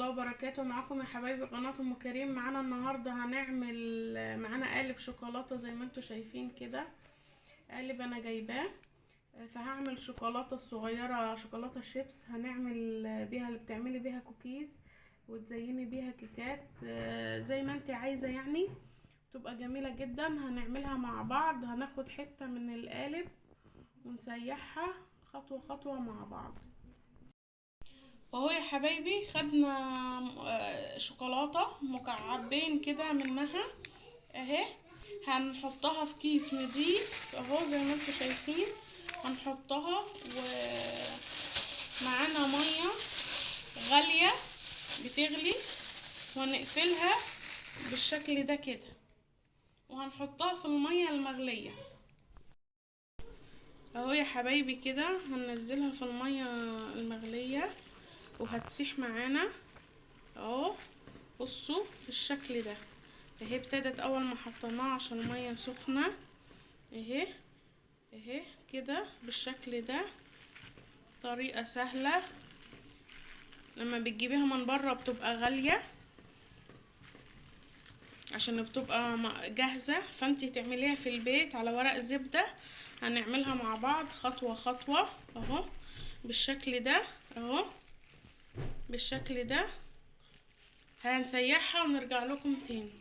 الله وبركاته. معاكم يا حبايبي قناة ام كريم. معانا النهارده هنعمل معانا قالب شوكولاته زي ما انتوا شايفين كده. قالب انا جايباه، فهعمل شوكولاته الصغيره، شوكولاته شيبس هنعمل بيها اللي بتعملي بيها كوكيز وتزيني بيها كيكات زي ما انت عايزه، يعني تبقى جميله جدا. هنعملها مع بعض، هناخد حته من القالب ونسيحها خطوه خطوه مع بعض. اهو يا حبايبي خدنا شوكولاتة مكعبين كده منها اهي. هنحطها في كيس نضيف اهو زي ما انتوا شايفين. هنحطها ومعانا مية غالية بتغلي، وهنقفلها بالشكل ده كده، وهنحطها في المية المغلية اهو يا حبايبي كده. هننزلها في المية المغلية وهتسيح معانا اهو. بصوا بالشكل ده اهي، ابتدت اول ما حطيناها عشان الميه سخنه اهي اهي كده بالشكل ده. طريقه سهله، لما بتجيبيها من بره بتبقى غاليه عشان بتبقى جاهزه، فانتي تعمليها في البيت على ورق زبده. هنعملها مع بعض خطوه خطوه اهو بالشكل ده اهو بالشكل ده. هنسيحها ونرجع لكم تاني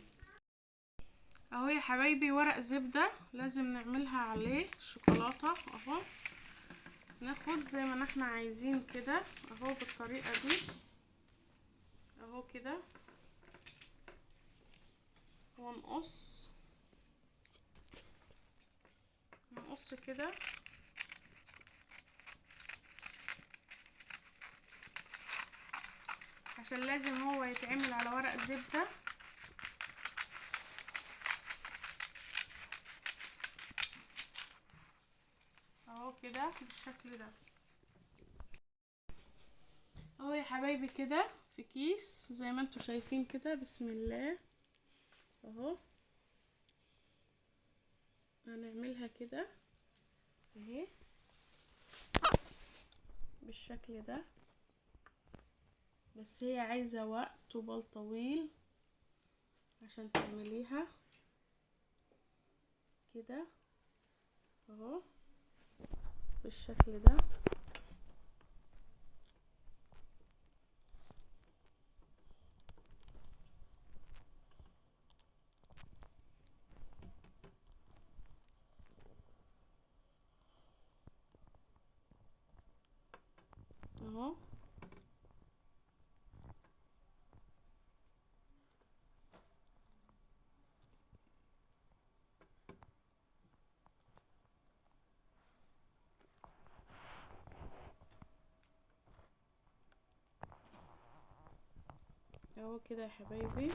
اهو يا حبايبي. ورق زبدة لازم نعملها عليه شوكولاتة اهو. ناخد زي ما احنا عايزين كده اهو بالطريقة دي اهو كده، ونقص كده عشان لازم هو يتعمل على ورق زبدة اهو كده بالشكل ده اهو يا حبايبي كده في كيس زي ما انتوا شايفين كده. بسم الله اهو. هنعملها كده اهي بالشكل ده، بس هي عايزة وقت وبال طويل عشان تعمليها كده اهو بالشكل ده اهو اهو كده يا حبايبي.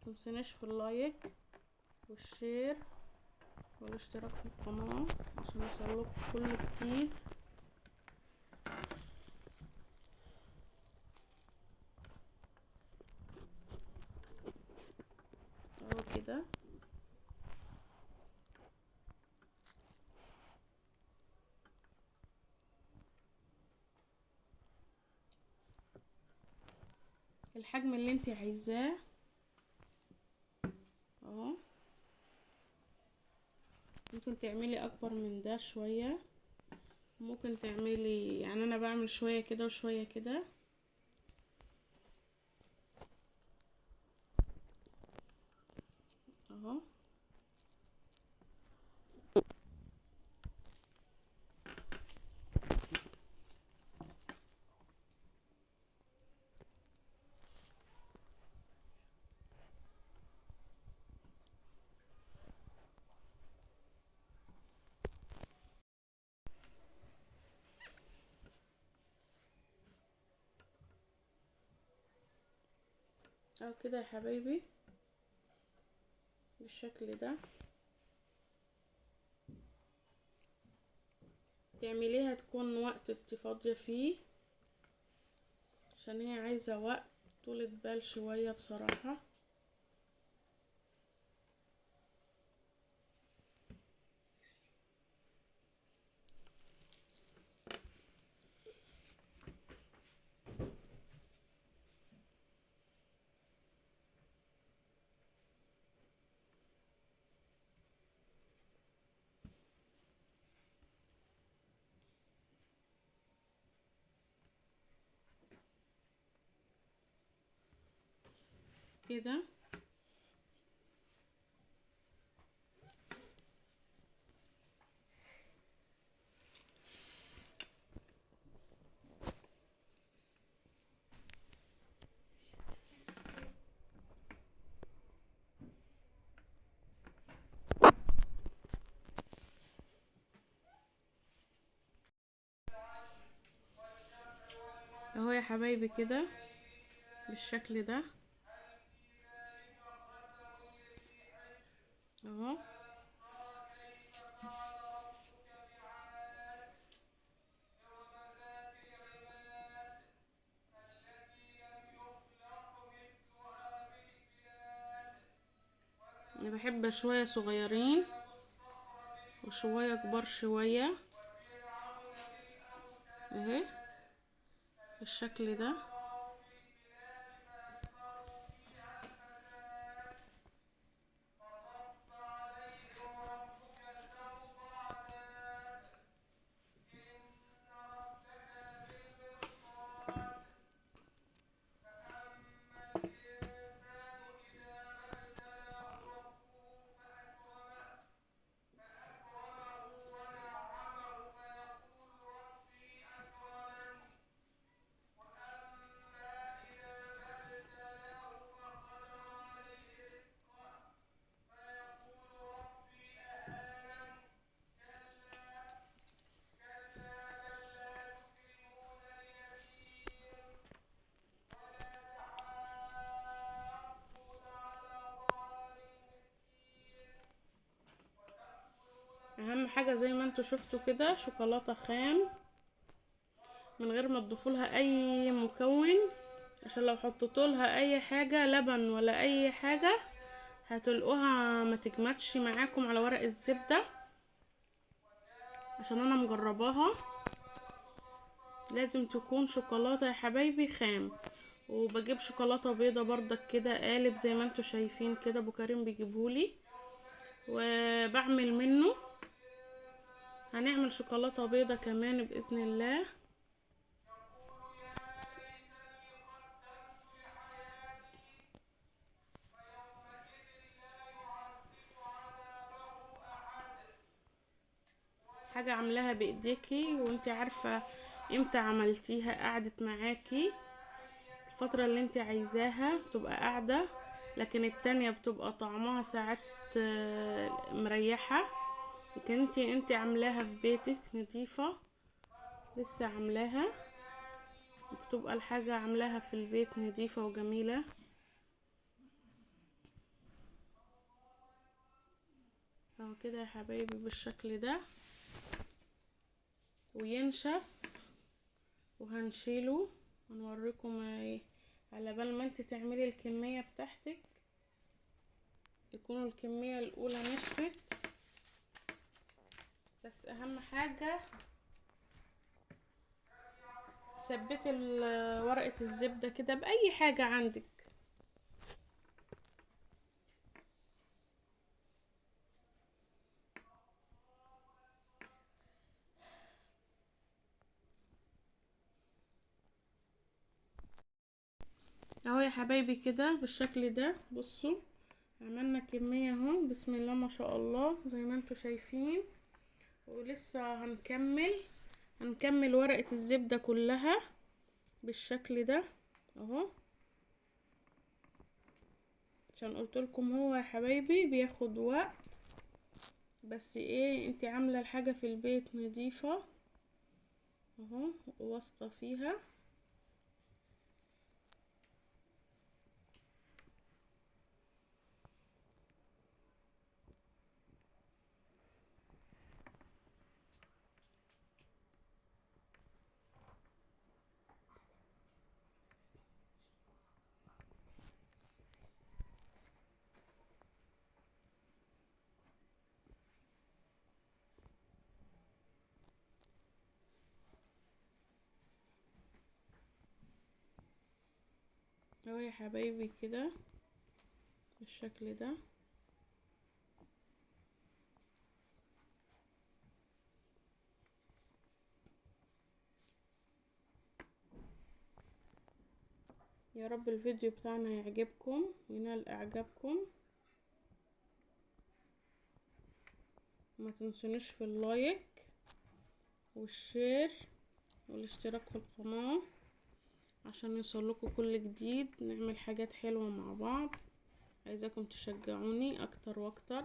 متنسوناش في اللايك والشير والاشتراك في القناة عشان يوصلكوا كل جديد. اهو كده الحجم اللي انت عايزاه اهو. ممكن تعملي اكبر من ده شوية، ممكن تعملي يعني انا بعمل شوية كده وشوية كده اهو. اهو كده يا حبايبي بالشكل ده. تعمليها تكون وقت انت فاضية فيه عشان هي عايزة وقت طولة بال شوية بصراحة. كده. اهو يا حبايبي كده بالشكل ده اهو. انا بحب شوية صغيرين وشوية كبار شوية اهي بالشكل ده. اهم حاجة زي ما انتوا شفتوا كده شوكولاتة خام من غير ما تضيفولها اي مكون، عشان لو حطيتولها اي حاجة لبن ولا اي حاجة هتلقوها ما تجمدش معاكم على ورق الزبدة. عشان انا مجرباها لازم تكون شوكولاتة يا حبايبي خام. وبجيب شوكولاتة بيضة بردك كده قالب زي ما انتوا شايفين كده، ابو كريم بيجيبهولي وبعمل منه. هنعمل شوكولاتة بيضة كمان بإذن الله. حاجة عاملاها بايديكي وانتي عارفة امتى عملتيها، قعدت معاكي الفترة اللي انتي عايزاها بتبقى قاعدة. لكن التانية بتبقى طعمها ساعات مريحة. لكن انتي عاملاها في بيتك نظيفة لسه عاملاها، بتبقى الحاجة عاملاها في البيت نظيفة وجميلة اهو كده يا حبايبي بالشكل ده. وينشف وهنشيله ونوريكم ايه على بال ما انت تعملي الكمية بتاعتك، يكون الكمية الاولى نشفت. بس اهم حاجة ثبتي ورقة الزبدة كده بأي حاجة عندك. اهو يا حبايبي كده بالشكل ده. بصوا عملنا كمية اهو بسم الله ما شاء الله زي ما انتوا شايفين. ولسه هنكمل ورقة الزبدة كلها بالشكل ده اهو. عشان قلتلكم هو يا حبايبي بياخد وقت، بس ايه انتي عاملة الحاجة في البيت نظيفة اهو واثقة فيها. اهو يا حبايبي كده بالشكل ده. يا رب الفيديو بتاعنا يعجبكم وينال اعجابكم. ما تنسونيش في اللايك والشير والاشتراك في القناة عشان يوصلكوا كل جديد. نعمل حاجات حلوة مع بعض. عايزاكم تشجعوني اكتر واكتر.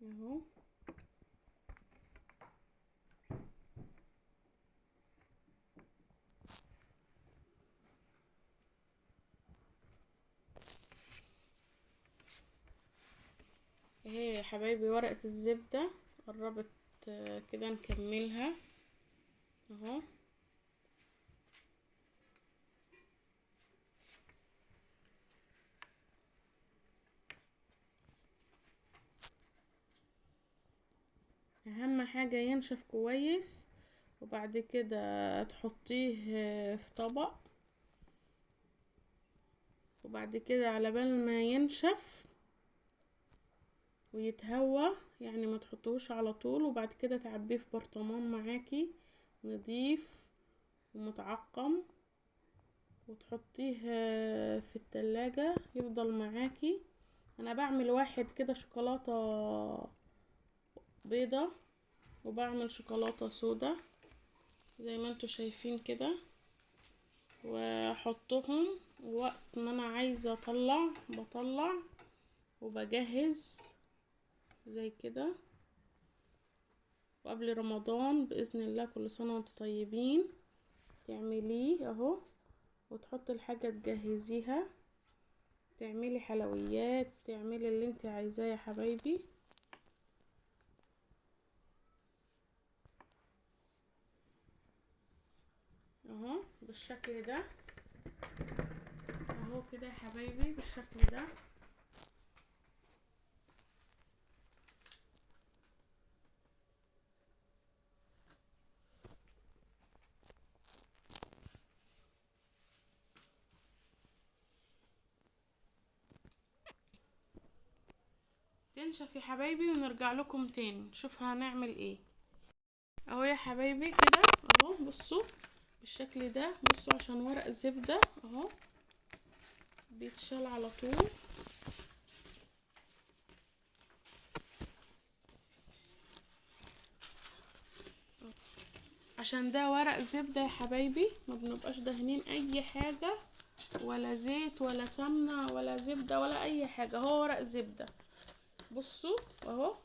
اهو اهي يا حبايبي ورقة الزبدة قربت كده نكملها اهو. اهم حاجة ينشف كويس وبعد كده تحطيه في طبق، وبعد كده على بال ما ينشف ويتهوى يعني ما تحطوش على طول، وبعد كده تعبيه في برطمان معاكي نضيف ومتعقم وتحطيه في التلاجة يفضل معاكي. انا بعمل واحد كده شوكولاتة بيضة وبعمل شوكولاتة سودا زي ما انتوا شايفين كده، واحطهم وقت ما انا عايزة بطلع وبجهز زي كده. وقبل رمضان بإذن الله كل سنة وانتم طيبين تعمليه اهو، وتحط الحاجة تجهزيها، تعملي حلويات، تعملي اللي انت عايزاه يا حبايبي اهو بالشكل ده اهو كده يا حبايبي بالشكل ده. تنشف يا حبايبي ونرجع لكم تاني نشوف هنعمل ايه. اهو يا حبايبي كده اهو بصوا بالشكل ده. بصوا عشان ورق الزبدة اهو بيتشال على طول. عشان ده ورق زبدة يا حبايبي ما بنبقاش دهنين اي حاجة ولا زيت ولا سمنة ولا زبدة ولا اي حاجة، هو ورق زبدة. بصوا اهو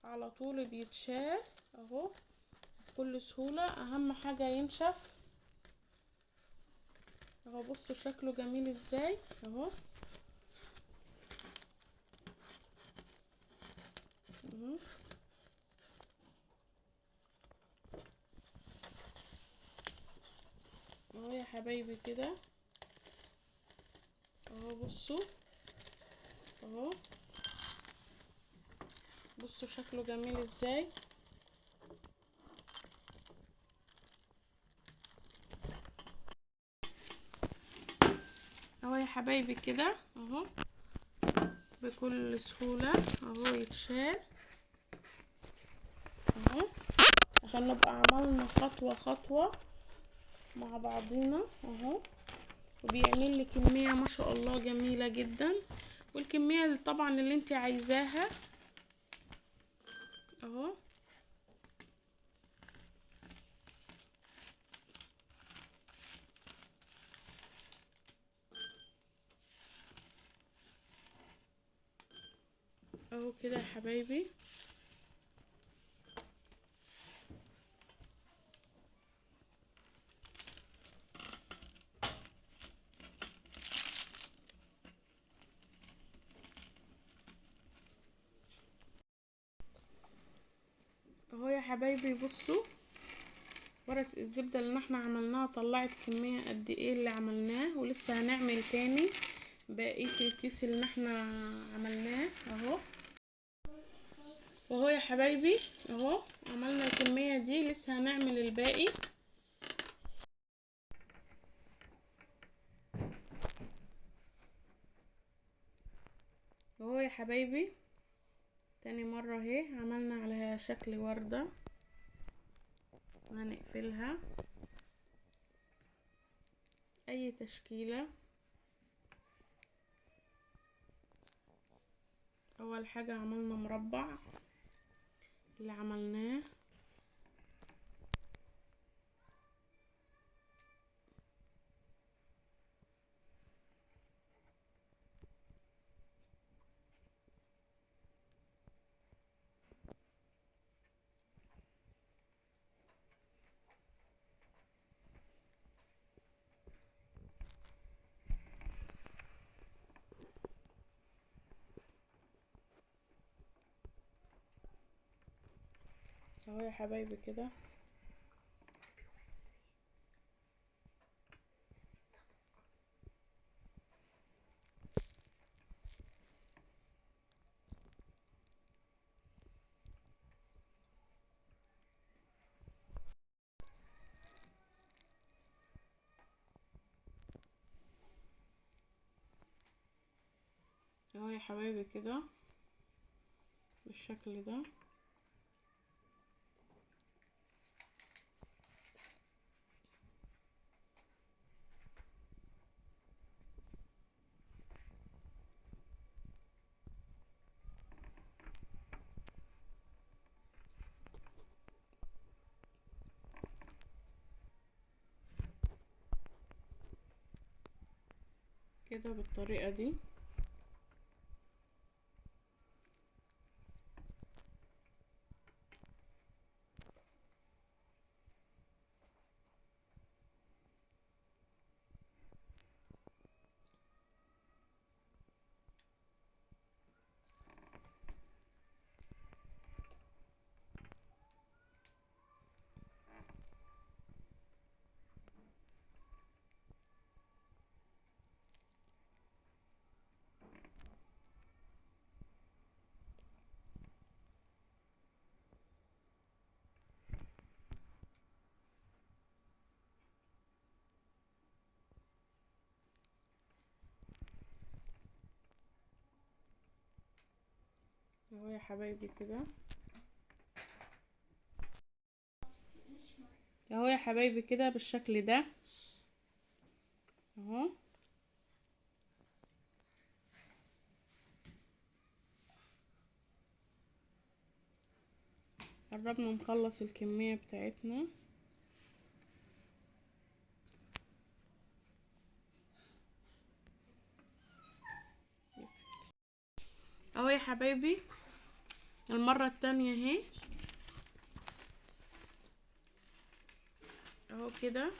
على طول بيتشال اهو بكل سهولة. اهم حاجة ينشف اهو. بصوا شكله جميل ازاي اهو. اهو يا حبايبي كده اهو. بصوا اهو بصوا شكله جميل ازاي اهو يا حبايبي كده اهو بكل سهولة اهو يتشال اهو. عشان نبقى عملنا خطوة خطوة مع بعضينا اهو. وبيعمل لي كمية ما شاء الله جميلة جدا، والكمية اللي طبعا اللي انت عايزاها اهو. اهو كده يا حبايبي اهو يا حبايبي. بصوا ورقة الزبدة اللي احنا عملناها طلعت كمية قد ايه اللي عملناه، ولسه هنعمل تاني بقية الكيس اللي احنا عملناه اهو. واهو يا حبايبي اهو عملنا الكمية دي لسه هنعمل الباقي اهو يا حبايبي تاني مرة اهي عملنا عليها شكل وردة، هنقفلها اي تشكيلة. اول حاجة عملنا مربع اللي عملناه، اهو يا حبايبي كده. اهو يا حبايبي كده بالشكل ده. كده بالطريقة دي. اهو يا حبايبي كده. اهو يا حبايبي كده بالشكل ده اهو. قربنا نخلص الكمية بتاعتنا. اهو يا حبايبي المرة التانية اهي اهو كده.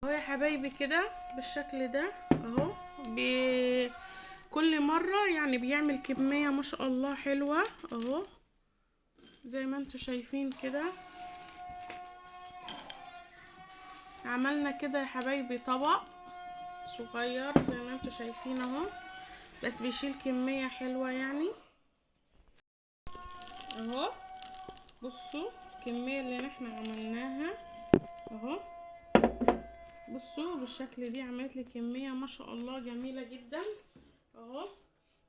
اهو يا حبايبي كده بالشكل ده اهو. كل مرة يعني بيعمل كمية ما شاء الله حلوة اهو زي ما انتوا شايفين كده. عملنا كده يا حبايبي طبق صغير زي ما انتوا شايفين اهو، بس بيشيل كمية حلوة يعني اهو. بصوا الكمية اللي احنا عملناها اهو. بصوا بالشكل دي عملت لي كمية ما شاء الله جميلة جدا اهو.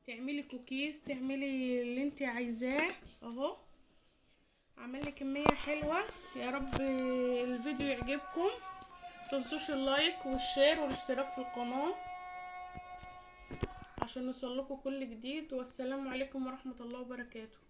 تعملي كوكيز، تعملي اللي انت عايزاه اهو. عمل لي كمية حلوة. يا رب الفيديو يعجبكم، متنسوش اللايك والشير والاشتراك في القناة عشان نوصلكوا كل جديد. والسلام عليكم ورحمة الله وبركاته.